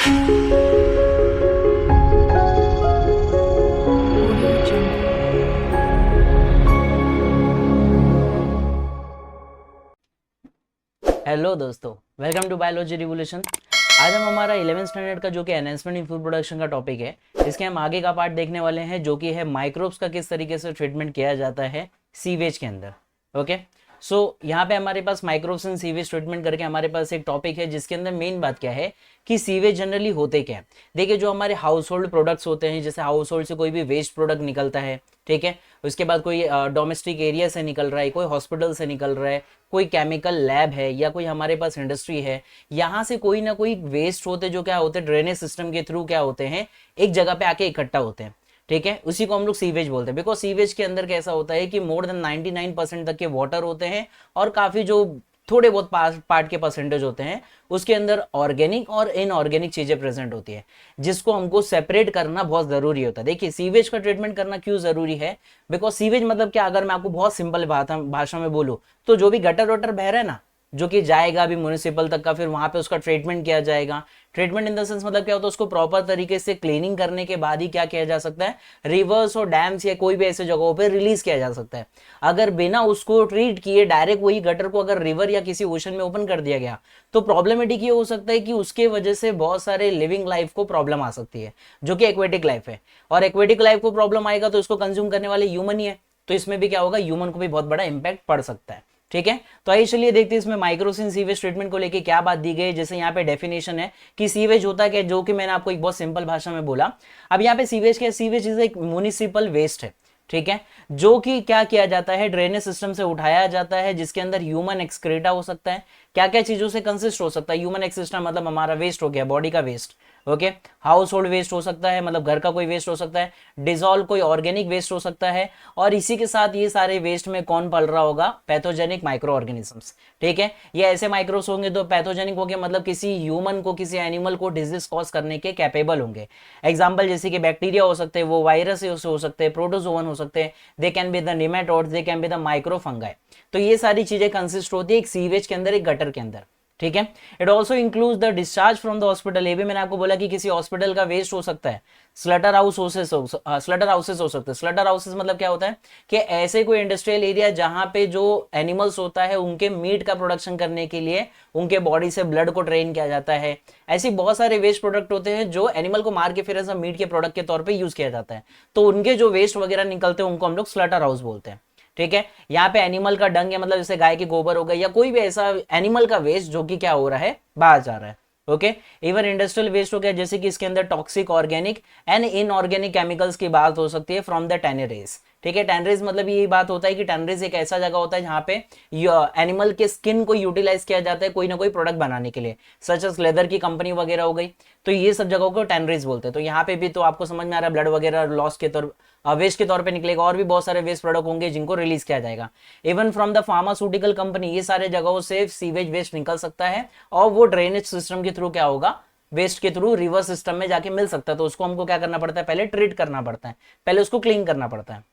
Hello दोस्तों, welcome to biology revolution. आज हम हमारा 11th स्टैंडर्ड का जो कि एनहेंसमेंट इन फूड प्रोडक्शन का टॉपिक है, इसके हम आगे का पार्ट देखने वाले हैं, जो कि है माइक्रोब्स का किस तरीके से ट्रीटमेंट किया जाता है सीवेज के अंदर। ओके, सो यहाँ पे हमारे पास माइक्रोब्स इन सीवेज ट्रीटमेंट करके हमारे पास एक टॉपिक है, जिसके अंदर मेन बात क्या है कि सीवेज जनरली होते क्या है। देखिए, जो हमारे हाउस होल्ड प्रोडक्ट्स होते हैं, जैसे हाउस होल्ड से कोई भी वेस्ट प्रोडक्ट निकलता है, ठीक है, उसके बाद कोई डोमेस्टिक एरिया से निकल रहा है, कोई हॉस्पिटल से निकल रहा है, कोई केमिकल लैब है, या कोई हमारे पास इंडस्ट्री है, यहाँ से कोई ना कोई वेस्ट होते जो क्या होते हैं ड्रेनेज सिस्टम के थ्रू क्या होते हैं, एक जगह पे आके इकट्ठा होते हैं। ठीक है, उसी को हम लोग सीवेज बोलते हैं। बिकॉज सीवेज के अंदर कैसा होता है कि मोर देन 99% तक के वाटर होते हैं, और काफी जो थोड़े बहुत पार्ट के परसेंटेज होते हैं, उसके अंदर ऑर्गेनिक और इनऑर्गेनिक चीजें प्रेजेंट होती है, जिसको हमको सेपरेट करना बहुत जरूरी होता है। देखिए, सीवेज का ट्रीटमेंट करना क्यों जरूरी है, बिकॉज सीवेज मतलब क्या, अगर मैं आपको बहुत सिंपल भाषा में बोलूं, तो जो भी गटर वटर बह रहा है ना, जो कि जाएगा अभी म्युनिसिपल तक का, फिर वहां पे उसका ट्रीटमेंट किया जाएगा। ट्रीटमेंट इन द सेंस मतलब क्या होता है, उसको प्रॉपर तरीके से क्लीनिंग करने के बाद ही क्या किया जा सकता है, रिवर्स और डैम्स या कोई भी ऐसे जगहों पे रिलीज किया जा सकता है। अगर बिना उसको ट्रीट किए डायरेक्ट वही गटर को अगर रिवर या किसी ओशन में ओपन कर दिया गया, तो प्रॉब्लमेटिक ये हो सकता है कि उसके वजह से बहुत सारे लिविंग लाइफ को प्रॉब्लम आ सकती है, जो कि एक्वेटिक लाइफ है। और एक्वेटिक लाइफ को प्रॉब्लम आएगा तो इसको कंज्यूम करने वाले ह्यूमन ही है, तो इसमें भी क्या होगा, ह्यूमन को भी बहुत बड़ा इंपैक्ट पड़ सकता है। ठीक है, तो आइए चलिए देखते हैं इसमें माइक्रोसिन सीवेज ट्रीटमेंट को लेके क्या बात दी गई। जैसे यहाँ पे डेफिनेशन है कि सीवेज होता है, जो कि मैंने आपको एक बहुत सिंपल भाषा में बोला। अब यहाँ पे सीवेज क्या, सीवेज इज एक म्युनिसिपल वेस्ट है, ठीक है, जो कि क्या किया जाता है, ड्रेनेज सिस्टम से उठाया जाता है, जिसके अंदर ह्यूमन एक्सक्रीटा हो सकता है। क्या क्या चीजों से कंसिस्ट हो सकता है, ह्यूमन एक्सक्रीटा मतलब हमारा वेस्ट हो गया, बॉडी का waste. Okay, household waste हो सकता है, मतलब घर का कोई वेस्ट हो सकता है, डिजॉल्व कोई ऑर्गेनिक वेस्ट हो सकता है, और इसी के साथ ये सारे वेस्ट में कौन पल रहा होगा, पैथोजेनिक माइक्रो ऑर्गेनिजम्स। ठीक है, ये ऐसे माइक्रोस होंगे तो पैथोजेनिक हो गया, मतलब किसी ह्यूमन को, किसी एनिमल को डिजीज कॉज करने के कैपेबल होंगे। एग्जाम्पल जैसे कि बैक्टीरिया हो सकते हैं, वो वायरस हो सकते हैं, प्रोटोजोवन हो सकते हैं, they can be the nematodes, they can be the microfungi. तो ये सारी चीजें कंसिस्ट होती है एक सीवेज के अंदर, एक गटर के अंदर। ठीक है, it also includes the discharge from the hospital. ये भी मैंने आपको बोला कि किसी हॉस्पिटल का वेस्ट हो सकता है, स्लटर हाउसेस हो सकते हैं। स्लटर हाउसेस मतलब क्या होता है कि ऐसे कोई इंडस्ट्रियल एरिया जहां पे जो एनिमल्स होता है, उनके मीट का प्रोडक्शन करने के लिए उनके बॉडी से ब्लड को ड्रेन किया जाता है। ऐसी बहुत सारे वेस्ट प्रोडक्ट होते हैं जो एनिमल को मार के फिर ऐसा मीट के प्रोडक्ट के तौर पर यूज किया जाता है, तो उनके जो वेस्ट वगैरह निकलते हैं उनको हम लोग स्लटर हाउस बोलते हैं। ठीक है, यहाँ पे एनिमल का डंग है, मतलब जैसे गाय के गोबर हो गया, या कोई भी ऐसा एनिमल का वेस्ट जो कि क्या हो रहा है, बाहर जा रहा है। ओके, इवन इंडस्ट्रियल वेस्ट हो गया, जैसे कि इसके अंदर toxic organic and inorganic chemicals की बात हो सकती है फ्रॉम द टैनरेज। ठीक है, टैनरेज मतलब यही बात होता है कि टैनरेज एक ऐसा जगह होता है जहां पे एनिमल के स्किन को यूटिलाइज किया जाता है कोई ना कोई प्रोडक्ट बनाने के लिए, सच एज लेदर की कंपनी वगैरह हो गई, तो ये सब जगहों को टैनरेज बोलते हैं। तो यहाँ पे भी तो आपको समझ में आ रहा है, ब्लड वगैरह लॉस के तौर वेस्ट के तौर पे निकलेगा, और भी बहुत सारे वेस्ट प्रोडक्ट होंगे जिनको रिलीज किया जाएगा। Even from the pharmaceutical company, ये सारे जगहों से सीवेज वेस्ट निकल सकता है, और वो ड्रेनेज सिस्टम के थ्रू क्या होगा, वेस्ट के थ्रू रिवर सिस्टम में जाके मिल सकता है। तो उसको हमको क्या करना पड़ता है, पहले ट्रीट करना पड़ता है, पहले उसको क्लीन करना पड़ता है।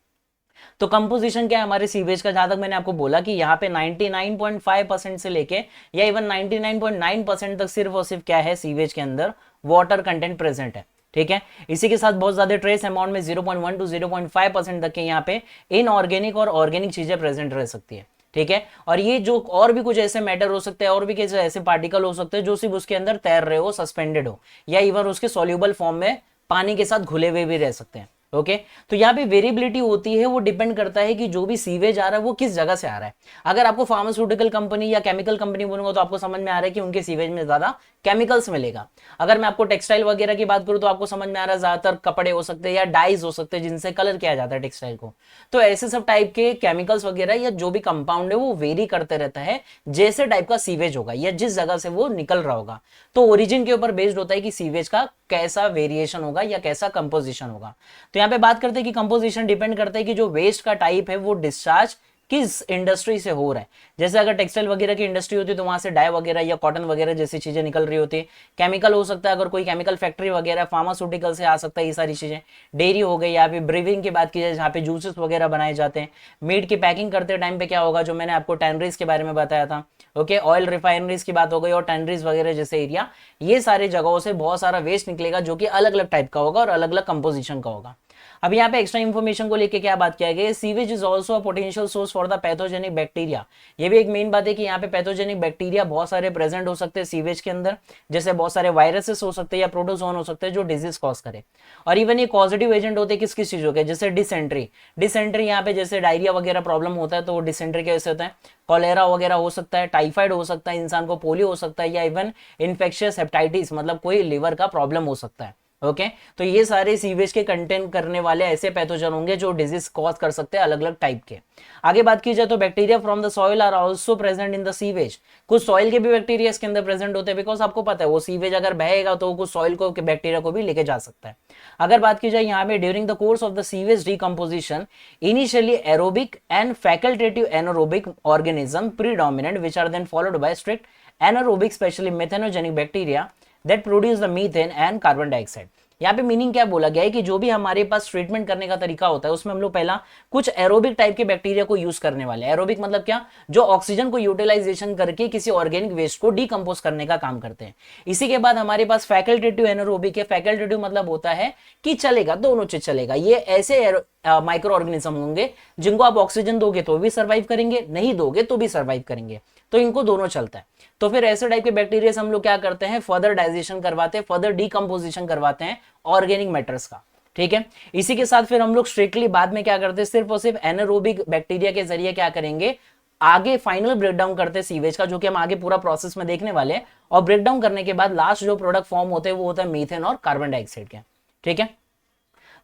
तो कंपोजिशन क्या है हमारे सीवेज का, जहां तक मैंने आपको बोला कि यहाँ पे 99.5% से लेके या इवन 99.9% तक सिर्फ और सिर्फ क्या है, सीवेज के अंदर वाटर कंटेंट प्रेजेंट है। ठीक है, इसी के साथ बहुत ज्यादा ट्रेस अमाउंट में 0.1 to 0.5% तक के यहाँ पे इनऑर्गेनिक और ऑर्गेनिक चीजें प्रेजेंट रह सकती है। ठीक है, और ये जो और भी कुछ ऐसे मैटर हो सकते हैं, और भी कुछ ऐसे पार्टिकल हो सकते हैं जो सिर्फ उसके अंदर तैर रहे हो, सस्पेंडेड हो, या इवन उसके सॉल्यूबल फॉर्म में पानी के साथ घुले हुए भी रह सकते हैं। ओके, तो यहाँ पे वेरिएबिलिटी होती है, वो डिपेंड करता है कि जो भी सीवेज आ रहा है वो किस जगह से आ रहा है। अगर आपको फार्मास्यूटिकल कंपनी या केमिकल कंपनी बोलूंगा तो आपको समझ में आ रहा है कि उनके सीवेज में ज्यादा केमिकल्स मिलेगा। अगर मैं आपको टेक्सटाइल वगैरह की बात करूं तो आपको समझ में आ रहा है ज्यादातर कपड़े हो सकते हैं या डाइज हो सकते हैं जिनसे कलर किया जाता है टेक्सटाइल को। तो ऐसे सब टाइप के केमिकल्स वगैरह या जो भी कंपाउंड है वो वेरी करते रहता है, जैसे टाइप का सीवेज होगा या जिस जगह से वो निकल रहा होगा। तो ओरिजिन के ऊपर बेस्ड होता है कि सीवेज का कैसा वेरिएशन होगा या कैसा कंपोजिशन होगा। तो यहाँ पे बात करते हैं कि कंपोजिशन डिपेंड करता है कि जो वेस्ट का टाइप है वो डिस्चार्ज किस इंडस्ट्री से हो रहा है। जैसे अगर टेक्सटाइल वगैरह की इंडस्ट्री होती है तो वहां से डाई वगैरह या कॉटन वगैरह जैसी चीजें निकल रही होती है। केमिकल हो सकता है, अगर कोई केमिकल फैक्ट्री वगैरह, फार्मास्यूटिकल से आ सकता है ये सारी चीजें। डेयरी हो गई, या फिर ब्रीविंग की बात की जाए जहाँ पे जूसेस वगैरह बनाए जाते हैं। मीट की पैकिंग करते टाइम पे क्या होगा, जो मैंने आपको टैनरीज के बारे में बताया था। ओके, ऑयल रिफाइनरीज की बात हो गई और टैनरीज वगैरह जैसे एरिया, ये सारे जगहों से बहुत सारा वेस्ट निकलेगा जो कि अलग अलग टाइप का होगा और अलग अलग कंपोजिशन का होगा। अब यहाँ पे एक्स्ट्रा इन्फॉर्मेशन को लेके क्या बात किया गया, sewage is also a potential source for the pathogenic bacteria. ये भी एक मेन बात है कि यहाँ पे पैथोजेनिक बैक्टीरिया बहुत सारे प्रेजेंट हो सकते हैं सीवेज के अंदर, जैसे बहुत सारे वायरसेस हो सकते हैं या प्रोटोजोन हो सकते हैं जो डिजीज कॉज करे। और इवन ये पॉजिटिव एजेंट होते हैं किस किस चीजों के, जैसे डिसेंट्री। डिसेंट्री यहाँ पे जैसे डायरिया वगैरह प्रॉब्लम होता है तो वो डिसेंट्री की वजह से होता है। कॉलेरा वगैरह हो सकता है, टाइफाइड हो सकता है, इंसान को पोलियो हो सकता है, या इवन इन्फेक्शियस हेपेटाइटिस मतलब कोई लिवर का प्रॉब्लम हो सकता है। ओके तो ये सारे सीवेज के कंटेन करने वाले ऐसे पैथोजन होंगे जो डिजीज कॉज कर सकते हैं अलग अलग टाइप के। आगे बात की जाए तो bacteria from the soil are also present in the sewage. कुछ सॉइल के भी बैक्टीरिया इसके अंदर प्रेजेंट होते हैं, बिकॉज आपको पता है वो सीवेज अगर बहेगा तो कुछ सॉइल को बैक्टीरिया को भी लेके जा सकता है। अगर बात की जाए यहाँ पे during the course of the sewage decomposition, initially aerobic and facultative anaerobic organism predominant which are then followed by strict anaerobic specially methanogenic bacteria that produce the methane and carbon dioxide. यहाँ पे meaning क्या बोला गया है कि जो भी हमारे पास ट्रीटमेंट करने का तरीका होता है उसमें हम लोग पहला कुछ एरोबिक टाइप के बैक्टीरिया को यूज करने वाले। एरोबिक मतलब क्या, जो ऑक्सीजन को यूटिलाइजेशन करके किसी ऑर्गेनिक वेस्ट को डिकम्पोज करने का काम करते हैं। इसी के बाद हमारे पास फैकल्टेटिव एनारोबिक है। फैकल्टेटिव मतलब होता है कि चलेगा, दोनों चीज चलेगा। ये ऐसे माइक्रो ऑर्गेनिज्म होंगे जिनको आप ऑक्सीजन दोगे तो भी सर्वाइव करेंगे, नहीं दोगे तो भी सर्वाइव करेंगे, तो इनको दोनों चलता है। तो फिर ऐसे टाइप के बैक्टीरिया से हम लोग क्या करते हैं, फर्दर डाइजेशन करवाते हैं, फर्दर डिकम्पोजिशन करवाते हैं ऑर्गेनिक मैटर्स का। ठीक है, इसी के साथ फिर हम लोग स्ट्रिक्टली बाद में क्या करते हैं, सिर्फ और सिर्फ एनारोबिक बैक्टीरिया के जरिए क्या करेंगे, आगे फाइनल ब्रेकडाउन करते हैं सीवेज का, जो कि हम आगे पूरा प्रोसेस में देखने वाले हैं। और ब्रेकडाउन करने के बाद लास्ट जो प्रोडक्ट फॉर्म होते हैं वो होता है मीथेन और कार्बन डाइऑक्साइड के। ठीक है,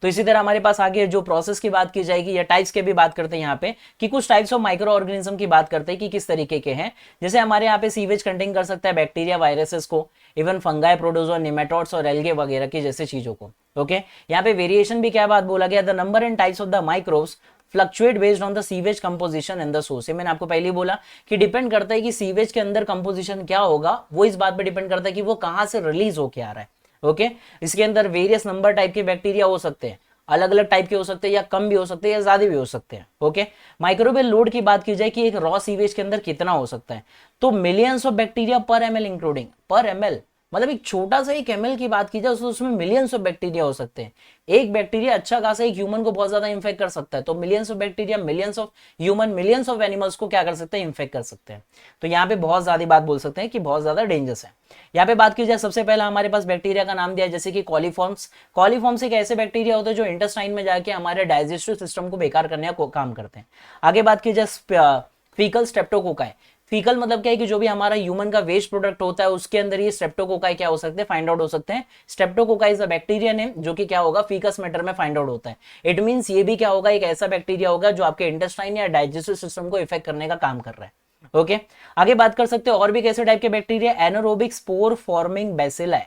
तो इसी तरह हमारे पास आगे जो प्रोसेस की बात की जाएगी या टाइप्स के भी बात करते हैं यहाँ पे, कि कुछ टाइप्स ऑफ माइक्रो ऑर्गेनिज्म की बात करते हैं कि किस तरीके के हैं। जैसे हमारे यहाँ पे सीवेज कंटेन कर सकता है बैक्टीरिया, वायरसेस को, इवन फंगाई, प्रोटोजोआ, निमेटोड्स और एल्गे वगैरह की जैसे चीजों को। ओके, यहाँ पे वेरिएशन भी क्या बात बोला गया, the number and types of the microbes fluctuate based on the sewage composition and the source. मैंने आपको पहले ही बोला कि डिपेंड करता है कि सीवेज के अंदर कंपोजिशन क्या होगा, वो इस बात पे डिपेंड करता है कि वो कहाँ से रिलीज होके आ रहा है। ओके, इसके अंदर वेरियस नंबर टाइप के बैक्टीरिया हो सकते हैं, अलग अलग टाइप के हो सकते हैं, या कम भी हो सकते हैं या ज्यादा भी हो सकते हैं। ओके, माइक्रोबियल लोड की बात की जाए कि एक रॉ सीवेज के अंदर कितना हो सकता है, तो मिलियंस ऑफ बैक्टीरिया पर एमएल, इंक्लूडिंग पर एमएल मतलब एक छोटा सा एक एमएल की बात की जाए तो उसमें मिलियंस ऑफ बैक्टीरिया हो सकते हैं। एक बैक्टीरिया अच्छा खासा एक ह्यूमन को बहुत ज्यादा इन्फेक्ट कर सकता है, तो millions of bacteria, millions of human, millions of animals को क्या कर सकते हैं, इन्फेक्ट कर सकते हैं। तो यहाँ पे बहुत ज्यादा बात बोल सकते हैं कि बहुत ज्यादा डेंजरस है। यहाँ पे बात की जाए, सबसे पहला हमारे पास बैक्टीरिया का नाम दिया है जैसे कि कॉलीफॉर्म्स। कॉलीफॉर्म्स एक ऐसे बैक्टीरिया होते हैं जो इंटेस्टाइन में जाके हमारे डाइजेस्टिव सिस्टम को बेकार करने का काम करते हैं। आगे बात की जाए फीकल स्ट्रेप्टोकोकाई। फीकल मतलब क्या है कि जो भी हमारा ह्यूमन का वेस्ट प्रोडक्ट होता है उसके अंदर ये स्ट्रेप्टोकोकाई क्या हो सकते हैं, फाइंड आउट हो सकते हैं। Streptococci is a bacteria name जो कि क्या होगा, फीकस मैटर में फाइंड आउट होता है। इट मींस ये भी क्या होगा, एक ऐसा बैक्टीरिया होगा जो आपके इंटेस्टाइन या डाइजेस्टिव सिस्टम को इफेक्ट करने का काम कर रहा है। ओके, आगे बात कर सकते हैं और भी कैसे टाइप के bacteria, anaerobic spore forming bacilli.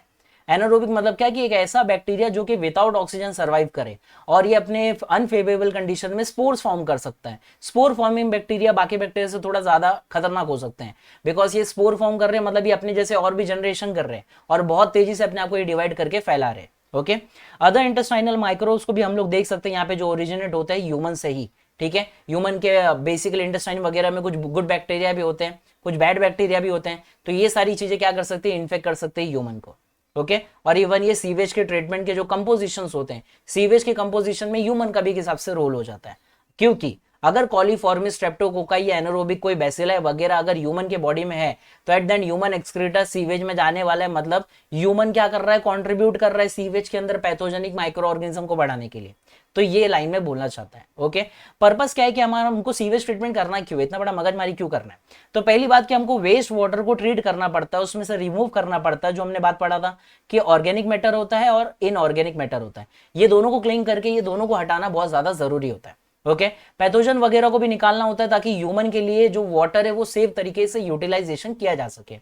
Anaerobic मतलब क्या कि एक ऐसा बैक्टीरिया जो कि विदाउट ऑक्सीजन सर्वाइव करे और ये अपने अनफेवरेबल कंडीशन में स्पोर्स फॉर्म कर सकता है। स्पोर फॉर्मिंग बैक्टीरिया बाकी बैक्टीरिया से थोड़ा ज्यादा खतरनाक हो सकते हैं, बिकॉज ये स्पोर फॉर्म कर रहे हैं मतलब ये अपने जैसे और भी जनरेशन कर रहे हैं और बहुत तेजी से अपने आप को ये डिवाइड करके फैला रहे। ओके, अदर इंटेस्टाइनल माइक्रोब्स को भी हम लोग देख सकते हैं यहाँ पे, जो ओरिजिनेट होता है ह्यूमन से ही। ठीक है, ह्यूमन के बेसिकली इंटेस्टाइन वगैरह में कुछ गुड बैक्टीरिया भी होते हैं, कुछ बैड बैक्टीरिया भी होते हैं, तो ये सारी चीजें क्या कर सकती है, इन्फेक्ट कर सकते हैं ह्यूमन को। ओके, और इवन ये सीवेज के ट्रीटमेंट के जो कंपोजिशंस होते हैं, सीवेज के कंपोजिशन में ह्यूमन का भी किस हिसाब से रोल हो जाता है, क्योंकि अगर कॉलीफॉर्मिस, स्ट्रेप्टोकोकाई या एनारोबिक कोई बैसिला वगैरह अगर ह्यूमन के बॉडी में है तो एट दैन ह्यूमन एक्सक्रीटा सीवेज में जाने वाला है, मतलब ह्यूमन क्या कर रहा है, कंट्रीब्यूट कर रहा है सीवेज के अंदर पैथोजेनिक माइक्रो ऑर्गेनिज्म को बढ़ाने के लिए। तो ये लाइन में बोलना चाहता है। ओके, पर्पस क्या है कि हमारा हमको सीवेज ट्रीटमेंट करना क्यों, इतना बड़ा मगजमारी क्यों करना है। तो पहली बात कि हमको वेस्ट वाटर को ट्रीट करना पड़ता है, उसमें से रिमूव करना पड़ता है, जो हमने बात पढ़ा था कि ऑर्गेनिक मैटर होता है और इनऑर्गेनिक मैटर होता है। ये दोनों को क्लीन करके ये दोनों को हटाना बहुत ज्यादा जरूरी होता है। ओके, पैथोजन वगैरह को भी निकालना होता है ताकि ह्यूमन के लिए जो वाटर है वो सेफ तरीके से यूटिलाइजेशन किया जा सके।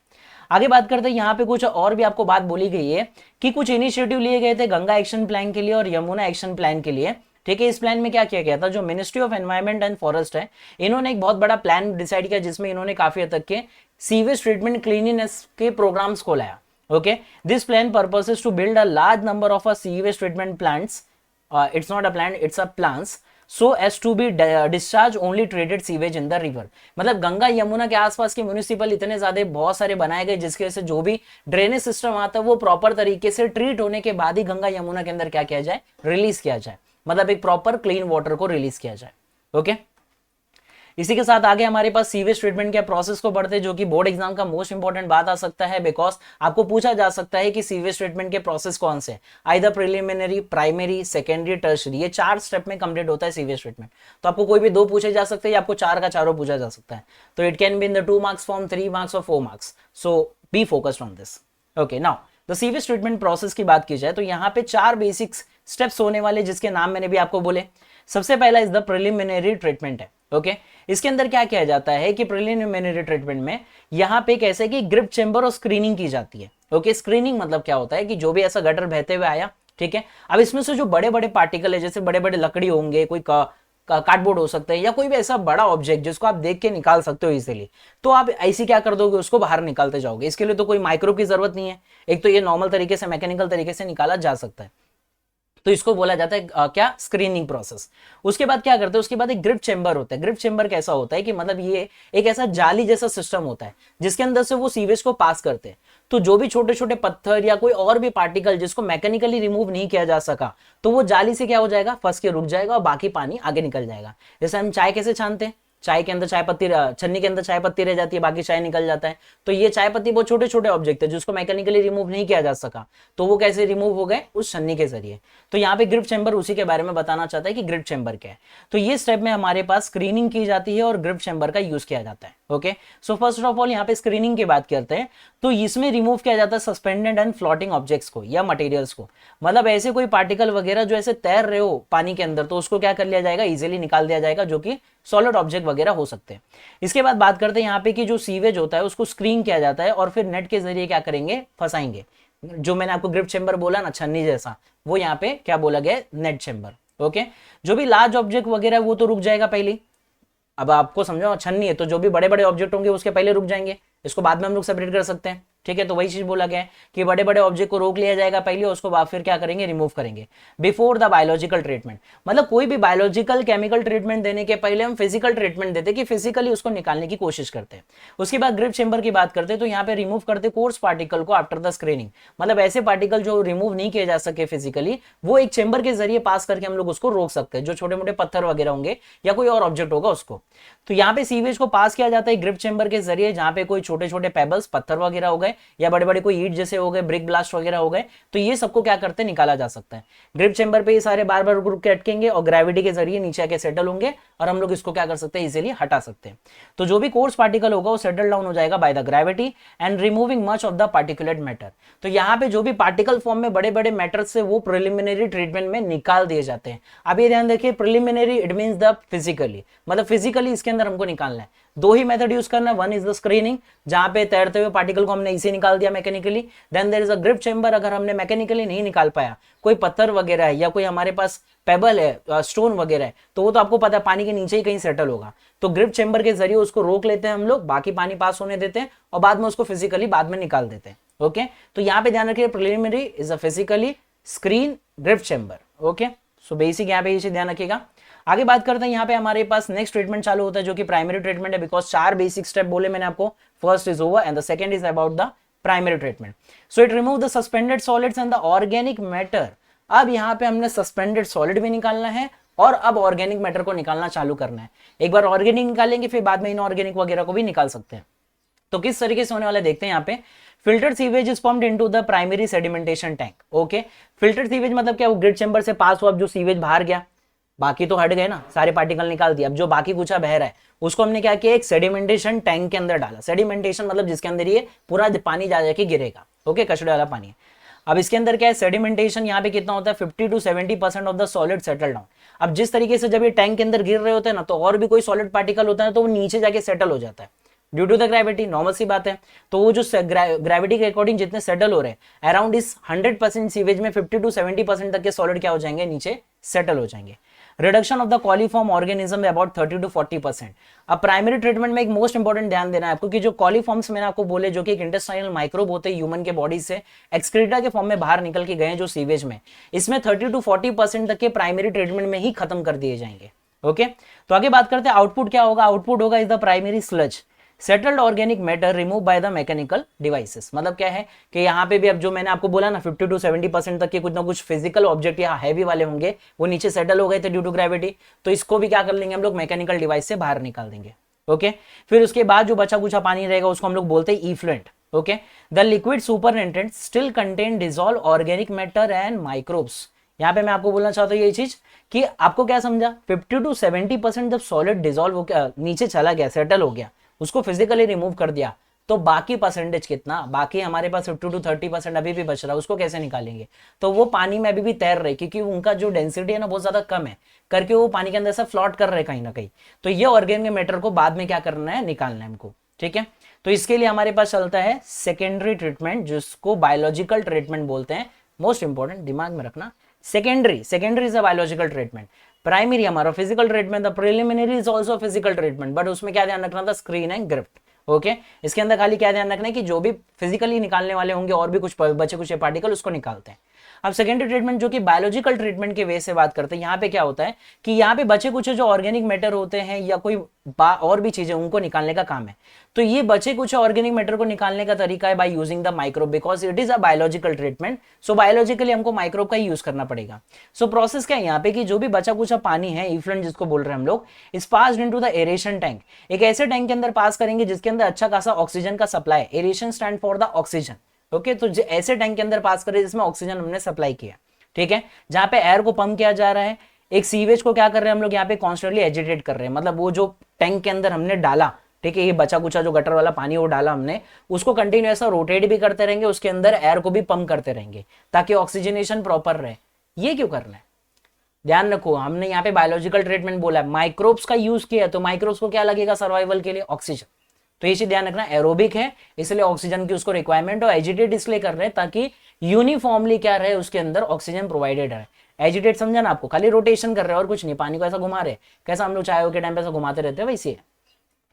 आगे बात करते हैं, यहाँ पे कुछ और भी आपको बात बोली गई है कि कुछ इनिशिएटिव लिए गए थे गंगा एक्शन प्लान के लिए और यमुना एक्शन प्लान के लिए, ठीक है। इस प्लान में क्या किया गया था, जो ministry of environment and forest है, इन्होंने एक बहुत बड़ा प्लान डिसाइड किया जिसमें इन्होंने काफी हद तक के सीवेज ट्रीटमेंट क्लीनिनेस के प्रोग्राम्स को लाया। Okay, this plan purpose is to build a large number of a sewage treatment plants, it's not a plant, it's a plants, so as to be discharge only treated sewage in the river. मतलब गंगा यमुना के आसपास के municipal इतने ज्यादा बहुत सारे बनाए गए जिसकी वजह से जो भी ड्रेनेज सिस्टम आता है वो प्रॉपर तरीके से ट्रीट होने के बाद ही गंगा यमुना के अंदर क्या किया जाए, रिलीज किया जाए, मतलब एक प्रॉपर क्लीन वाटर को रिलीज किया जाए। ओके, इसी के साथ आगे हमारे पास सीवेज ट्रीटमेंट के प्रोसेस को बढ़ते, जो कि बोर्ड एग्जाम का मोस्ट इंपॉर्टेंट बात आ सकता है, बिकॉज आपको पूछा जा सकता है कि सीवेज ट्रीटमेंट के प्रोसेस कौन से, either preliminary, primary, secondary, tertiary, ये 4 स्टेप में कंप्लीट होता है सीवेज ट्रीटमेंट। तो आपको कोई भी 2 पूछे जा सकते हैं या आपको 4 का चारों पूछा जा सकता है। तो it can be in the 2 marks form, 3 marks और 4 marks, so be focused on this. Okay, now the sewage treatment process की बात की जाए तो यहाँ पे 4 बेसिक स्टेप्स होने वाले जिसके नाम मैंने भी आपको बोले। सबसे पहला इज द प्रिलिमिनरी ट्रीटमेंट है। ओके, इसके अंदर क्या किया जाता है कि प्रिलिमिनरी ट्रीटमेंट में यहाँ पे कैसे कि ग्रिप चेंबर और स्क्रीनिंग की जाती है। ओके, स्क्रीनिंग मतलब क्या होता है कि जो भी ऐसा गटर बहते हुए आया, ठीक है, अब इसमें से जो बड़े बड़े पार्टिकल है, जैसे बड़े बड़े लकड़ी होंगे, कोई कार्डबोर्ड हो सकता है या कोई भी ऐसा बड़ा ऑब्जेक्ट जिसको आप देख के निकाल सकते हो इजीली, तो आप ऐसी क्या कर दोगे, उसको बाहर निकालते जाओगे। इसके लिए तो कोई माइक्रो की जरूरत नहीं है, एक तो ये नॉर्मल तरीके से मैकेनिकल तरीके से निकाला जा सकता है। तो इसको बोला जाता है क्या, स्क्रीनिंग प्रोसेस। उसके बाद क्या करते हैं, उसके बाद एक ग्रिप चेंबर होता है। ग्रिप चेंबर कैसा होता है कि मतलब ये एक ऐसा जाली जैसा सिस्टम होता है जिसके अंदर से वो सीवेज को पास करते हैं। तो जो भी छोटे छोटे पत्थर या कोई और भी पार्टिकल जिसको मैकेनिकली रिमूव नहीं किया जा सका, तो वो जाली से क्या हो जाएगा, फंस के रुक जाएगा और बाकी पानी आगे निकल जाएगा। जैसे हम चाय कैसे छानते हैं, चाय के अंदर चाय पत्ती, छन्नी के अंदर चाय पत्ती रह जाती है, बाकी चाय निकल जाता है। तो ये चाय पत्ती बहुत छोटे छोटे ऑब्जेक्ट है जिसको मैकेनिकली रिमूव नहीं किया जा सका, तो वो कैसे रिमूव हो गए, उस छन्नी के जरिए। तो यहाँ पे ग्रिप चेंबर उसी के बारे में बताना चाहता है कि ग्रिप चेंबर क्या है। तो ये स्टेप में हमारे पास स्क्रीनिंग की जाती है और ग्रिप चेंबर का यूज किया जाता है। Okay, so first of all यहाँ पे स्क्रीनिंग की बात करते हैं तो इसमें रिमूव किया जाता है सस्पेंडेड एंड फ्लोटिंग ऑब्जेक्ट्स को या मटेरियल्स को। मतलब ऐसे कोई पार्टिकल वगैरह जो ऐसे तैर रहे हो पानी के अंदर, तो उसको क्या कर लिया जाएगा, इजीली निकाल दिया जाएगा, जो कि सॉलिड ऑब्जेक्ट वगैरह हो सकते हैं। इसके बाद बात करते हैं यहाँ पे कि जो सीवेज होता है उसको स्क्रीन किया जाता है और फिर नेट के जरिए क्या करेंगे, फंसाएंगे। जो मैंने आपको ग्रिप चेंबर बोला ना, छन्नी जैसा, वो यहाँ पे क्या बोला गया, नेट चेंबर। ओके, जो भी लार्ज ऑब्जेक्ट वगैरह वो तो रुक जाएगा पहले। अब आपको समझो छन्नी है तो जो भी बड़े बड़े ऑब्जेक्ट होंगे उसके पहले रुक जाएंगे, इसको बाद में हम लोग सेपरेट कर सकते हैं। ठीक है, तो वही चीज बोला गया है कि बड़े बड़े ऑब्जेक्ट को रोक लिया जाएगा पहले, उसको बाद फिर क्या करेंगे, रिमूव करेंगे। बिफोर द बायोलॉजिकल ट्रीटमेंट, मतलब कोई भी बायोलॉजिकल केमिकल ट्रीटमेंट देने के पहले हम फिजिकल ट्रीटमेंट देते कि फिजिकली उसको निकालने की कोशिश करते हैं। उसके बाद ग्रिप चेंबर की बात करते हैं तो यहाँ पे रिमूव करते कोर्स पार्टिकल को आफ्टर द स्क्रीनिंग। मतलब ऐसे पार्टिकल जो रिमूव नहीं किए जा सके फिजिकली, वो एक चेंबर के जरिए पास करके हम लोग उसको रोक सकते हैं, जो छोटे मोटे पत्थर वगैरह होंगे या कोई और ऑब्जेक्ट होगा उसको। तो यहाँ पे सीवेज को पास किया जाता है ग्रिप चेंबर के जरिए, जहाँ पे कोई छोटे छोटे पेबल्स, पत्थर वगैरह हो गए या बड़े बड़े ईट जैसे हो गए, ब्रिक ब्लास्ट वगैरह हो गए, तो ये सबको क्या करते हैं, निकाला जा सकता है। ग्रिप चेंबर पे ये सारे बार बार रुक के अटकेंगे और ग्रेविटी के जरिए नीचे आके सेटल होंगे और हम लोग इसको क्या कर सकते हैं, इजीली हटा सकते हैं। तो जो भी कोर्स पार्टिकल होगा वो सेटल डाउन हो जाएगा by the gravity and removing much of the particulate matter. तो यहाँ पे जो भी पार्टिकल फॉर्म में बड़े बड़े मैटर से वो प्रिलिमिनरी ट्रीटमेंट में निकाल दिए जाते हैं। अब ये ध्यान देखिए, preliminary it means the physically, मतलब फिजिकली इसके अंदर हमको निकालना है। 2 ही मेथड यूज करना है, वन इज द स्क्रीनिंग, जहां पे तैरते हुए पार्टिकल को हमने इसे निकाल दिया mechanically. Then there is a grip chamber, अगर हमने मैकेनिकली नहीं निकाल पाया, कोई पत्थर वगैरह है या कोई हमारे पास पेबल है, स्टोन वगैरह है, तो वो तो आपको पता है पानी के नीचे ही कहीं सेटल होगा। तो ग्रिप चेंबर के जरिए उसको रोक लेते हैं हम लोग, बाकी पानी पास होने देते हैं और बाद में उसको फिजिकली बाद में निकाल देते हैं। ओके, तो यहाँ पे ध्यान रखिए, preliminary is a physically screen grip chamber. Okay, so basic यहाँ पे ये ध्यान रखिएगा। आगे बात करते हैं, यहाँ पे हमारे पास नेक्स्ट ट्रीटमेंट चालू होता है जो कि प्राइमरी ट्रीटमेंट है, बिकॉज 4 बेसिक स्टेप बोले मैंने आपको, first is over and the second is about the primary treatment. So it remove the suspended solids and the organic matter. अब यहाँ पे हमने सस्पेंडेड सॉलिड भी निकालना है और अब ऑर्गेनिक मैटर को निकालना चालू करना है। एक बार ऑर्गेनिक निकालेंगे फिर बाद में इनऑर्गेनिक वगैरह को भी निकाल सकते हैं। तो किस तरीके से होने वाला देखते हैं यहाँ पे। Filtered sewage is pumped into the primary sedimentation tank. Okay, filtered sewage मतलब क्या, वो ग्रिड चेंबर से पास हुआ, अब जो सीवेज बाहर गया, बाकी तो हट गए ना, सारे पार्टिकल निकाल दिए, अब जो बाकी कुछ बह रहा है उसको हमने क्या किया, एक सेडिमेंटेशन टैंक के अंदर डाला। सेडिमेंटेशन मतलब जिसके अंदर ये पूरा पानी जा जाके गिरेगा। ओके, कचड़े वाला पानी। अब इसके अंदर क्या है, सेडिमेंटेशन यहाँ पे कितना होता है, 50 to 70% of the solid settle down. अब जिस तरीके से जब ये टैंक के अंदर गिर रहे होते हैं ना, तो और भी कोई सॉलिड पार्टिकल होता है तो वो नीचे जाके सेटल हो जाता है due to the gravity, normal सी बात है। तो वो जो ग्रेविटी के अकॉर्डिंग जितने सेटल हो रहे हैं अराउंड इस 100% सीवेज में 50 to 70% तक के सॉलिड क्या हो जाएंगे, नीचे सेटल हो जाएंगे। Reduction of the coliform organism about 30 to 40%। अब प्राइमरी ट्रीटमेंट में एक मोस्ट इंपॉर्टेंट ध्यान देना है आपको कि जो कॉलीफॉर्म्स मैंने आपको बोले जो कि एक इंटेस्टाइनल माइक्रोब होते हैं ह्यूमन के बॉडी से एक्सक्रीटा के फॉर्म में बाहर निकल के गए जो सीवेज में, इसमें 30 to 40% तक के प्राइमरी ट्रीटमेंट में ही खत्म कर दिए जाएंगे। ओके, तो आगे बात करते हैं आउटपुट क्या होगा। आउटपुट होगा is the primary sludge settled organic matter remove by the mechanical devices. मतलब क्या है कि यहाँ पे भी अब जो मैंने आपको बोला ना 50 to 70% तक के कुछ ना कुछ फिजिकल ऑब्जेक्ट या हैवी वाले होंगे वो नीचे सेटल हो गए थे ड्यू टू ग्रेविटी, तो इसको भी क्या कर लेंगे हम लोग मैकेनिकल डिवाइस से बाहर निकाल देंगे। ओके, फिर उसके बाद जो बचा कुछ पानी रहेगा उसको हम लोग बोलते हैं effluent. Okay, the liquid supernatant still contain dissolve organic matter and microbes. यहाँ पे मैं आपको बोलना चाहता हूँ ये चीज कि आपको क्या समझा 50 to 70% जब सॉलिड डिसॉल्व हो गया नीचे चला गया सेटल हो गया उसको फिजिकली रिमूव कर दिया तो बाकी परसेंटेज कितना, बाकी हमारे पास 50 to 30% अभी भी बच रहा है, उसको कैसे निकालेंगे। तो वो पानी में अभी भी तैर रहे क्योंकि उनका जो डेंसिटी है ना बहुत ज्यादा कम है करके वो पानी के अंदर से फ्लोट कर रहे कहीं ना कहीं। तो ये ऑर्गेनिक मैटर को बाद में क्या करना है, निकालना है हमको। ठीक है, तो इसके लिए हमारे पास चलता है सेकेंडरी ट्रीटमेंट जिसको बायोलॉजिकल ट्रीटमेंट बोलते हैं। मोस्ट इंपॉर्टेंट दिमाग में रखना, secondary is a biological treatment. Primary हमारा physical treatment, the preliminary is also physical treatment, but उसमें क्या ध्यान रखना था, स्क्रीन एंड ग्रिफ्ट। ओके, इसके अंदर खाली क्या ध्यान रखना है कि जो भी फिजिकली निकालने वाले होंगे और भी कुछ बचे कुछ पार्टिकल उसको निकालते हैं। अब सेकेंडरी ट्रीटमेंट जो कि बायोलॉजिकल ट्रीटमेंट के वे से बात करते हैं, यहाँ पे क्या होता है कि यहाँ पे बचे कुछ जो ऑर्गेनिक मैटर होते हैं या कोई और भी चीजें उनको निकालने का काम है। तो ये बचे कुछ ऑर्गेनिक मैटर को निकालने का तरीका है by using the microbe, because it is a biological treatment. So biologically हमको माइक्रोब का ही यूज करना पड़ेगा। सो प्रोसेस क्या है यहाँ पे कि जो भी बचा कुछ पानी है इफ्लुएंट जिसको बोल रहे हैं हम लोग, is passed into the aeration tank. एक ऐसे टैंक के अंदर पास करेंगे जिसके अंदर अच्छा खासा ऑक्सीजन का supply, aeration stand for the oxygen. Okay, तो ऐसे टैंक के अंदर पास करें जिसमें ऑक्सीजन हमने सप्लाई किया। ठीक है, जहां पे एयर को पंप किया जा रहा है, एक सीवेज को क्या कर रहे हैं हम लोग यहाँ पे कॉन्स्टेंटली एजिटेट कर रहे हैं। मतलब वो जो टैंक के अंदर हमने डाला, ठीक है, ये बचा कुचा जो गटर वाला पानी वो डाला हमने, उसको कंटिन्यू ऐसा रोटेट भी करते रहेंगे, उसके अंदर एयर को भी पंप करते रहेंगे ताकि ऑक्सीजनेशन प्रॉपर रहे। ये क्यों करना है, ध्यान रखो, हमने यहाँ पे बायोलॉजिकल ट्रीटमेंट बोला है, माइक्रोब्स का यूज किया, तो माइक्रोब्स को क्या लगेगा सर्वाइवल के लिए, ऑक्सीजन। तो ये चीज ध्यान रखना, एरोबिक है इसलिए ऑक्सीजन की उसको रिक्वायरमेंट, और एजिटेट इसलिए कर रहे हैं ताकि यूनिफॉर्मली क्या रहे उसके अंदर ऑक्सीजन प्रोवाइडेड है। एजिटेट समझा ना आपको, खाली रोटेशन कर रहे हैं और कुछ नहीं, पानी को ऐसा घुमा रहे, कैसा हम लोग चाय के टाइम पे ऐसा घुमाते रहते हैं वैसे।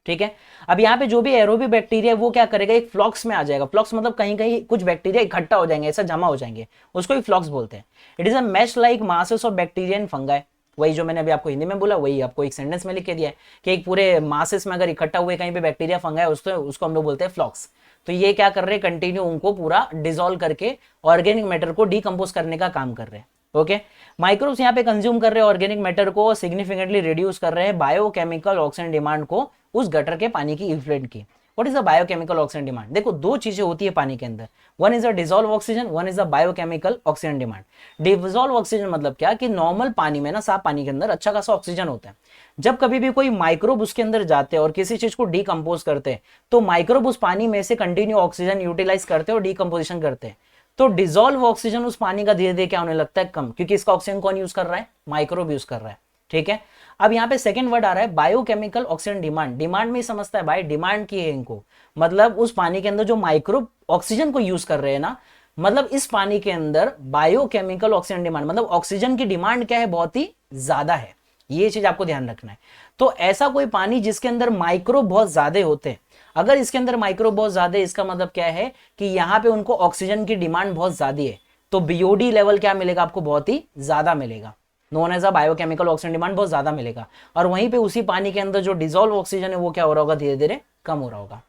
ठीक है, अब यहाँ पे जो भी एरोबिक बैक्टीरिया वो क्या करेगा, एक फ्लॉक्स में आ जाएगा। फ्लॉक्स मतलब कहीं कहीं कुछ बैक्टीरिया इकट्ठा हो जाएंगे, ऐसा जमा हो जाएंगे, उसको ही फ्लॉक्स बोलते हैं। It is a mesh like masses of bacteria and fungi. वही जो मैंने अभी आपको हिंदी में बोला वही आपको एक सेंटेंस में लिख के दिया है कि एक पूरे मासेस में अगर इकट्ठा हुए कहीं पे बैक्टीरिया फंगाई उसको हम लोग बोलते हैं फ्लॉक्स। तो ये क्या कर रहे हैं, कंटिन्यू उनको पूरा डिसॉल्व करके ऑर्गेनिक मैटर को डीकंपोज करने का काम कर रहे हैं। ओके, माइक्रोब्स यहाँ पे कंज्यूम कर रहे हैं ऑर्गेनिक मैटर को, सिग्निफिकेंटली रिड्यूस कर रहे हैं बायोकेमिकल ऑक्सीजन डिमांड को उस गटर के पानी की इफ्लुएंट की। What is the biochemical oxygen demand, देखो दो चीजें होती है पानी के अंदर, one is a dissolve oxygen, one is a biochemical oxygen demand. Dissolve oxygen मतलब क्या कि नॉर्मल पानी में ना, साफ पानी के अंदर अच्छा खासा ऑक्सीजन होता है। जब कभी भी कोई माइक्रोब उसके अंदर जाते हैं और किसी चीज को डीकंपोज करते हैं तो माइक्रोब उस पानी में से कंटिन्यू ऑक्सीजन यूटिलाइज करते हैं और डीकंपोजिशन करते हैं। तो डिसॉल्व ऑक्सीजन उस पानी का धीरे धीरे क्या होने लगता है, कम, क्योंकि इसका ऑक्सीजन कौन यूज कर रहा है, माइक्रोब यूज कर रहा है। ठीक है, अब यहाँ पे सेकंड वर्ड आ रहा है बायोकेमिकल ऑक्सीजन डिमांड। डिमांड में ही समझता है भाई, डिमांड की है इनको, मतलब उस पानी के अंदर जो माइक्रोब ऑक्सीजन को यूज कर रहे हैं ना, मतलब इस पानी के अंदर बायोकेमिकल ऑक्सीजन डिमांड मतलब ऑक्सीजन की डिमांड क्या है, बहुत ही ज्यादा है। ये चीज आपको ध्यान रखना है। तो ऐसा कोई पानी जिसके अंदर माइक्रोब बहुत ज्यादा होते हैं, अगर इसके अंदर माइक्रोब बहुत ज्यादा है इसका मतलब क्या है कि यहाँ पे उनको ऑक्सीजन की डिमांड बहुत ज्यादा है, तो बीओडी लेवल क्या मिलेगा आपको, बहुत ही ज्यादा मिलेगा, known as a biochemical oxygen demand बहुत ज्यादा मिलेगा। और वहीं पे उसी पानी के अंदर जो डिसॉल्व ऑक्सीजन है वो क्या हो रहा होगा, धीरे धीरे कम हो रहा होगा।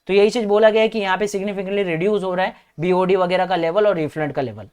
तो यही चीज बोला गया है कि यहाँ पे सिग्निफिकेंटली रिड्यूस हो रहा है बीओडी वगैरह का लेवल और इफ्लुएंट का level.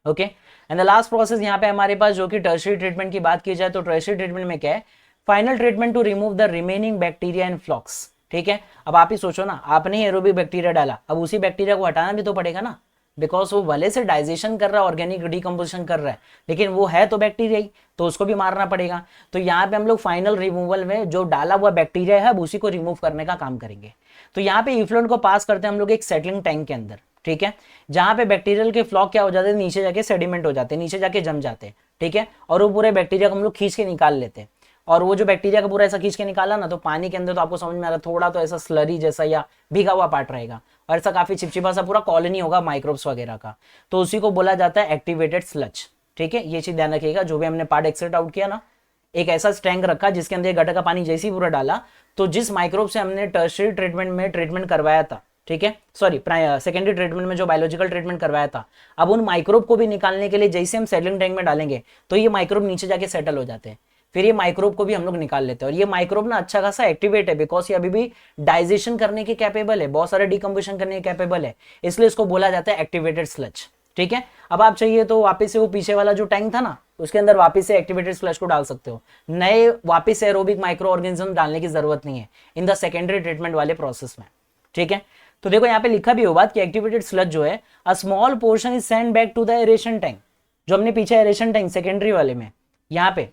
Okay, and the last process यहाँ पे हमारे पास जो कि टर्शियरी ट्रीटमेंट की बात की जाए तो टर्शियरी ट्रीटमेंट में क्या है, final treatment to remove the remaining bacteria and flocs. ठीक है, अब आप ही सोचो ना, आपने ही एरोबिक बैक्टीरिया डाला, अब उसी बैक्टीरिया को हटाना भी तो पड़ेगा ना, बिकॉज वो भले से डाइजेशन कर रहा है, ऑर्गेनिक डीकंपोजिशन कर रहा है, लेकिन वो है तो बैक्टीरिया ही, तो उसको भी मारना पड़ेगा। तो यहाँ पे हम लोग फाइनल रिमूवल में जो डाला हुआ बैक्टीरिया है उसी को रिमूव करने का काम करेंगे। तो यहाँ पे इफ्लुएंट को पास करते हैं हम लोग एक सेटलिंग टैंक के अंदर। ठीक है, जहां पे बैक्टीरियल के फ्लॉक क्या हो जाते हैं, नीचे जाके सेडिमेंट हो जाते हैं, नीचे जाके जम जाते हैं। ठीक है, और वो पूरे बैक्टीरिया को हम लोग खींच के निकाल लेते हैं। और वो जो बैक्टीरिया का पूरा ऐसा खींच के निकाला ना, तो पानी के अंदर तो आपको समझ में आ रहा है थोड़ा तो ऐसा स्लरी जैसा या भीगा हुआ पार्ट रहेगा, और ऐसा काफी चिपचिपा सा पूरा कॉलोनी होगा माइक्रोब्स वगैरह का, तो उसी को बोला जाता है एक्टिवेटेड स्लज। ठीक है, ये चीज ध्यान रखिएगा, जो भी हमने पार्ट एक्सट्रैक्ट आउट किया ना, एक ऐसा टैंक रखा जिसके अंदर गटर का पानी जैसे ही पूरा डाला, तो जिस माइक्रोब से हमने टर्शियरी ट्रीटमेंट में ट्रीटमेंट करवाया था, ठीक है, सॉरी सेकेंडरी ट्रीटमेंट में जो बायोलॉजिकल ट्रीटमेंट करवाया था, अब उन माइक्रोब को भी निकालने के लिए जैसे हम सेटलिंग टैंक में डालेंगे तो ये माइक्रोब नीचे जाके सेटल हो जाते हैं, फिर ये माइक्रोब को भी हम लोग निकाल लेते हैं। और ये माइक्रोब ना अच्छा खासा एक्टिवेट है, बिकॉज ये अभी भी डाइजेशन करने के कैपेबल है, बहुत सारे डिकम्पोजिशन करने के कैपेबल है, इसलिए इसको बोला जाता है एक्टिवेटेड स्लज। ठीक है, अब आप चाहिए तो वापस से वो पीछे वाला जो टैंक था ना, उसके अंदर वापस से एक्टिवेटेड स्लज को डाल सकते हो, नए वापस से एरोबिक माइक्रो ऑर्गेनिज्म डालने की जरूरत नहीं है इन द सेकेंडरी ट्रीटमेंट वाले प्रोसेस में। ठीक है, तो देखो यहाँ पे लिखा भी हो बात कि एक्टिवेटेड स्लज जो है a small portion is send back to the aeration tank. जो हमने पीछे एरेशन टैंक सेकेंडरी वाले में, यहाँ पे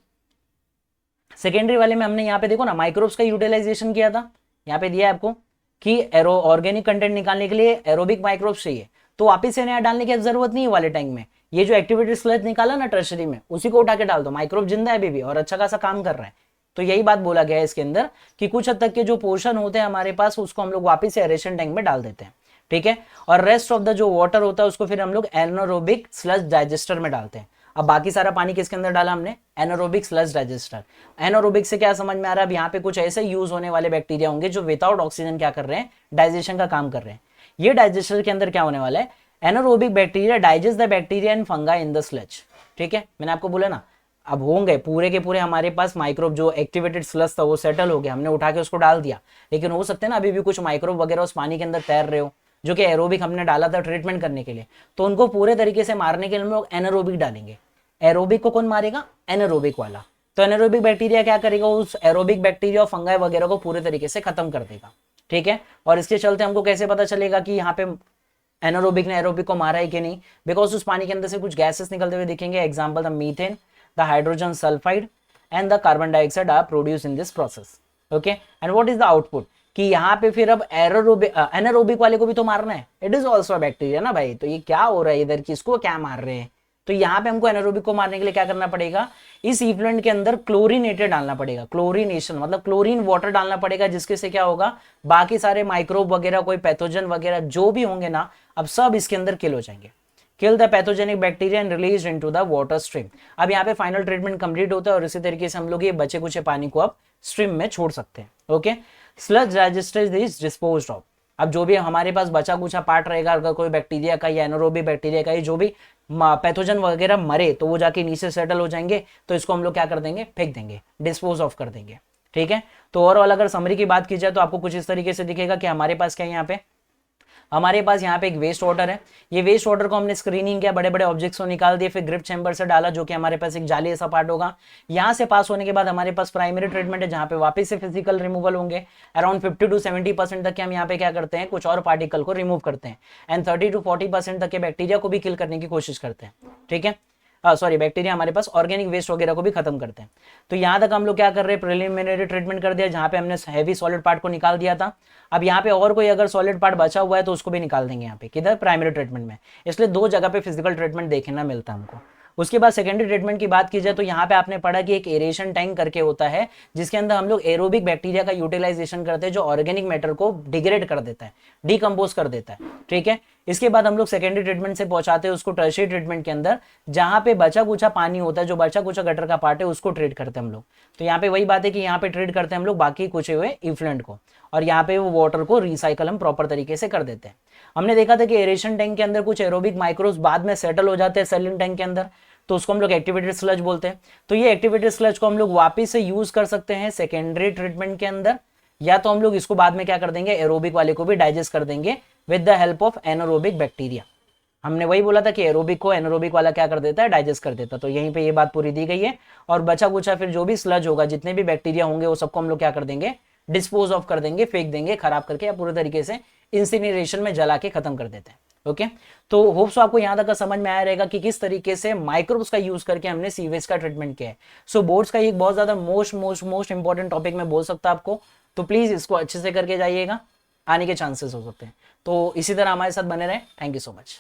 सेकेंडरी वाले में हमने यहाँ पे देखो ना माइक्रोब्स का यूटिलाइजेशन किया था, यहाँ पे दिया है आपको कि एरो ऑर्गेनिक कंटेंट निकालने के लिए एरोबिक माइक्रोब्स चाहिए, तो वापस से नया डालने की जरूरत नहीं है वाले टैंक में। ये जो एक्टिवेटेड स्लज निकाला ना टर्शरी में, उसी को उठा के डाल दो, माइक्रोब जिंदा है अभी भी और अच्छा खासा काम कर रहा है। तो यही बात बोला गया है इसके अंदर कि कुछ हद तक के जो पोर्शन होते हैं हमारे पास, उसको हम लोग वापस से एरेशन टैंक में डाल देते हैं। ठीक है, और रेस्ट ऑफ द जो वाटर होता है उसको फिर हम लोग एनारोबिक स्लज डाइजेस्टर में डालते हैं। अब बाकी सारा पानी किसके अंदर डाला हमने, एनारोबिक स्लज डाइजेस्टर। एनारोबिक से क्या समझ में आ रहा है, अब यहाँ पे कुछ ऐसे यूज होने वाले बैक्टीरिया होंगे जो विदाउट ऑक्सीजन क्या कर रहे हैं, डाइजेशन का काम कर रहे हैं। ये डाइजेस्टर के अंदर क्या होने वाला है, anaerobic bacteria digest the bacteria and fungi in the sludge. ठीक है, मैंने आपको बोला ना, अब होंगे पूरे के पूरे हमारे पास माइक्रोब, जो एक्टिवेटेड स्लज था वो सेटल हो गया, हमने उठा के उसको डाल दिया, लेकिन हो सकते हैं ना अभी भी कुछ माइक्रोब वगैरह उस पानी के अंदर तैर रहे हो, जो कि एरोबिक हमने डाला था ट्रीटमेंट करने के लिए, तो उनको पूरे तरीके से मारने के लिए हम लोग एनारोबिक डालेंगे। एरोबिक को कौन मारेगा, एनारोबिक वाला। तो एनारोबिक बैक्टीरिया क्या करेगा, उस एरोबिक बैक्टीरिया और फंगाई वगैरह को पूरे तरीके से खत्म कर देगा। ठीक है, और इसके चलते हमको कैसे पता चलेगा कि यहाँ पे एनारोबिक ने एरोबिक को मारा है कि नहीं, बिकॉज उस पानी के अंदर से कुछ गैसेस निकलते हुए दिखेंगे। Example the methane, the hydrogen sulphide and the carbon dioxide are produce in this process. Okay, and what is the output, कि यहाँ पे फिर अब एनारोबिक वाले को भी तो मारना है, इट इज ऑल्सो बैक्टीरिया ना भाई, तो ये क्या हो रहा है इधर, किसको क्या मार रहे हैं। तो यहाँ पे हमको एनारोबिक को मारने के लिए क्या करना पड़ेगा, इस इफ्लुएंट के अंदर क्लोरीनेटेड डालना पड़ेगा, क्लोरीनेशन मतलब क्लोरीन वाटर डालना पड़ेगा, जिसके से क्या होगा, बाकी सारे माइक्रोब वगैरह, कोई पैथोजन वगैरह जो भी होंगे ना, अब सब इसके अंदर किल हो जाएंगे। Kill the pathogenic bacteria and release into the water stream. अब यहाँ पे फाइनल ट्रीटमेंट कंप्लीट होता है और इसी तरीके से हम लोग ये बचे कुछ पानी को अब स्ट्रीम में छोड़ सकते हैं। Okay, sludge digester is disposed of. अब जो भी हमारे पास बचा कुछ पार्ट रहेगा, अगर कोई बैक्टीरिया का या एनारोबिक बैक्टीरिया का, जो भी पैथोजन वगैरह मरे तो वो जाके नीचे सेटल हो जाएंगे, तो इसको हम लोग क्या कर देंगे, फेंक देंगे, डिस्पोज ऑफ कर देंगे। ठीक है, तो ओवरऑल अगर समरी की बात की जाए तो आपको कुछ इस तरीके से दिखेगा कि हमारे पास क्या है, यहाँ पे हमारे पास यहाँ पे एक वेस्ट वाटर है। ये वेस्ट वाटर को हमने स्क्रीनिंग किया, बड़े बड़े ऑब्जेक्ट्स को निकाल दिए, फिर ग्रिप चैम्बर से डाला, जो कि हमारे पास एक जाली ऐसा पार्ट होगा। यहाँ से पास होने के बाद हमारे पास प्राइमरी ट्रीटमेंट है, जहाँ पे वापस से फिजिकल रिमूवल होंगे। अराउंड 50 to 70% तक के हम यहाँ पे क्या करते हैं, कुछ और पार्टिकल को रिमूव करते हैं, एंड 30 to 40% तक के बैक्टीरिया को भी किल करने की कोशिश करते हैं। ठीक है, सॉरी बैक्टीरिया हमारे पास ऑर्गेनिक वेस्ट वगैरह को भी खत्म करते हैं। तो यहाँ तक हम लोग क्या कर रहे हैं, प्रिलिमिनरी ट्रीटमेंट कर दिया, जहाँ पे हमने हैवी सॉलिड पार्ट को निकाल दिया था। अब यहाँ पे और कोई अगर सॉलिड पार्ट बचा हुआ है तो उसको भी निकाल देंगे यहाँ पे, किधर, प्राइमरी ट्रीटमेंट में। इसलिए दो जगह पे फिजिकल ट्रीटमेंट देखना मिलता है हमको। उसके बाद सेकेंडरी ट्रीटमेंट की बात की जाए तो यहाँ पे आपने पढ़ा कि एक एरेशन टैंक करके होता है, जिसके अंदर हम लोग एरोबिक बैक्टीरिया का यूटिलाइजेशन करते हैं, जो ऑर्गेनिक मैटर को डिग्रेड कर देता है, डिकम्पोज कर देता है। ठीक है, इसके बाद हम लोग सेकेंडरी ट्रीटमेंट से पहुंचाते हैं उसको टर्शियरी ट्रीटमेंट के अंदर, जहां पे बचा कुचा पानी होता है, जो बचा कुचा गटर का पार्ट है, उसको ट्रीट करते हैं हम लोग। तो यहाँ पे वही बात है कि यहाँ पे ट्रीट करते हैं हम लोग बाकी कुचे हुए इफ्लुएंट को, और यहाँ पे वो वाटर को रिसाइकल हम प्रॉपर तरीके से कर देते हैं। हमने देखा था कि एरेशन टैंक के अंदर कुछ एरोबिक माइक्रोब्स बाद में सेटल हो जाते हैं सेलिंग टैंक के अंदर, तो उसको हम लोग एक्टिवेटेड स्लज बोलते हैं। तो ये एक्टिवेटेड स्लज को हम लोग वापस से यूज कर सकते हैं सेकेंडरी ट्रीटमेंट के अंदर, या तो हम लोग इसको बाद में क्या कर देंगे, एरोबिक वाले को भी डाइजेस्ट कर देंगे with the help of anaerobic bacteria. हमने वही बोला था कि एरोबिक को एनारोबिक वाला क्या कर देता है, डाइजेस्ट कर देता। तो यहीं पे ये बात पूरी दी गई है। और बचा कुचा फिर जो भी स्लज होगा, जितने भी बैक्टीरिया होंगे, वो सबको हम लोग क्या कर देंगे, डिस्पोज ऑफ कर देंगे, फेंक देंगे, खराब करके, या पूरे तरीके से इंसिनरेशन में जला के खत्म कर देते हैं। ओके, तो होप्स आपको यहाँ तक का समझ में आया रहेगा कि किस तरीके से माइक्रोब्स का यूज करके हमने सीवेज का ट्रीटमेंट किया है। सो बोर्ड्स का एक बहुत ज्यादा मोस्ट इंपॉर्टेंट टॉपिक मैं बोल सकता आपको, तो प्लीज इसको अच्छे से करके जाइएगा, आने के चांसेस हो सकते हैं। तो इसी तरह हमारे साथ बने रहें। Thank you so much.